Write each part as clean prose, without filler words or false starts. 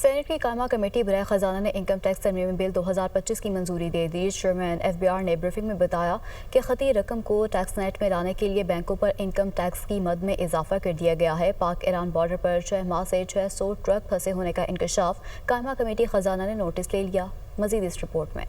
Saint کی قائمہ committee برائے خزانہ نے انکم ٹیکس ترمیمی بل 2025 کی منظوری دے دی۔ چیئرمین FBR نے بریفنگ میں بتایا کہ خطی رقم کو ٹیکس نیٹ میں لانے کے لیے بینکوں پر انکم ٹیکس کی مد میں اضافہ کر دیا گیا ہے۔ پاک ایران بارڈر پر 6 ماہ سے 600 ٹرک پھنسے ہونے کا انکشاف قائمہ کمیٹی خزانہ نے نوٹس لے لیا۔ مزید اس رپورٹ میں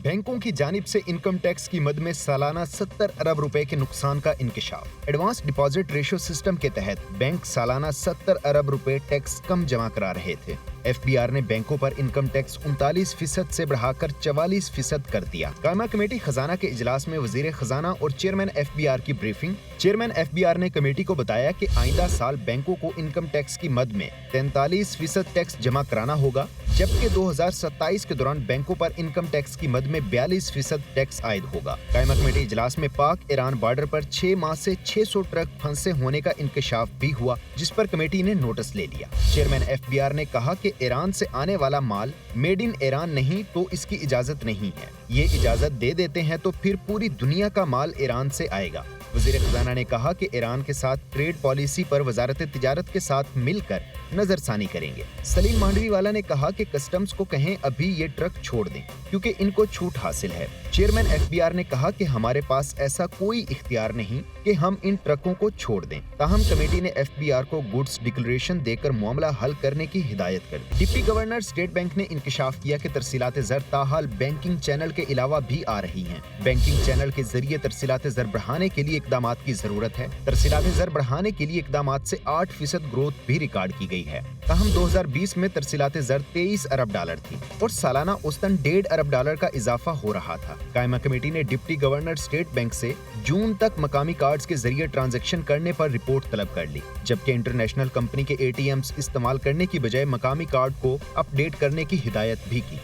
بینکوں کی جانب سے انکم ٹیکس کی مد میں سالانہ 70 ارب روپے کے نقصان کا انکشاف۔ ایڈوانس ڈپازٹ ریشو سسٹم کے تحت بینک سالانہ 70 ارب روپے ٹیکس کم جمع کرا رہے تھے۔ FBR نے بینکوں پر انکم ٹیکس 39% سے بڑھا کر 44% کر دیا۔ قائمہ کمیٹی خزانہ کے اجلاس میں وزیر خزانہ اور چیئرمین FBR کی بریفنگ۔ چیئرمین FBR نے کمیٹی کو بتایا کہ آئندہ سال بینکوں کو انکم ٹیکس کی مد میں 43% ٹیکس جمع کرانا ہوگا، جبکہ 2027 کے دوران بینکوں پر انکم ٹیکس کی مد میں 42% ٹیکس عائد ہوگا۔ قائمہ کمیٹی اجلاس میں پاک ایران بارڈر پر 6 ماہ سے 600 ٹرک پھنسے ہونے کا انکشاف بھی ہوا، جس پر کمیٹی نے نوٹس لے لیا۔ چیئرمین FBR نے کہا کہ ایران سے آنے والا مال میڈ ان ایران نہیں تو اس کی اجازت نہیں ہے۔ یہ اجازت دے دیتے ہیں تو پھر پوری دنیا کا مال ایران سے آئے گا۔ وزیر خزانہ نے کہا کہ ایران کے ساتھ ٹریڈ پالیسی پر وزارت تجارت کے ساتھ مل کر نظر ثانی کریں گے۔ سلیم مانڈوی والا نے کہا کہ کسٹمز کو کہیں ابھی یہ ٹرک چھوڑ دیں کیونکہ ان کو چھوٹ حاصل ہے۔ چیئرمین FBR نے کہا کہ ہمارے پاس ایسا کوئی اختیار نہیں کہ ہم ان ٹرکوں کو چھوڑ دیں۔ تاہم کمیٹی نے FBR کو گڈز ڈکلریشن دے کر معاملہ حل کرنے کی ہدایت کر دی۔ ڈپٹی گورنر اسٹیٹ بینک نے انکشاف کیا کہ ترسیلات زر تاحال بینکنگ چینل کے علاوہ بھی آ رہی ہیں۔ بینکنگ چینل کے ذریعے ترسیلات زر بڑھانے کے لیے اقدامات کی ضرورت ہے۔ ترسیلات زر بڑھانے کے لیے اقدامات سے 8% گروتھ بھی ریکارڈ کی گئی ہے۔ تاہم 2020 میں ترسیلات زر 23 ارب ڈالر تھی اور سالانہ اوسطاً 1.5 ارب ڈالر کا اضافہ ہو رہا تھا۔ قائمہ کمیٹی نے ڈپٹی گورنر اسٹیٹ بینک سے جون تک مقامی کارڈز کے ذریعے ٹرانزیکشن کرنے پر رپورٹ طلب کر لی، جبکہ انٹرنیشنل کمپنی کے ATMs استعمال کرنے کی بجائے مقامی کارڈ کو اپ ڈیٹ کرنے کی ہدایت بھی کی۔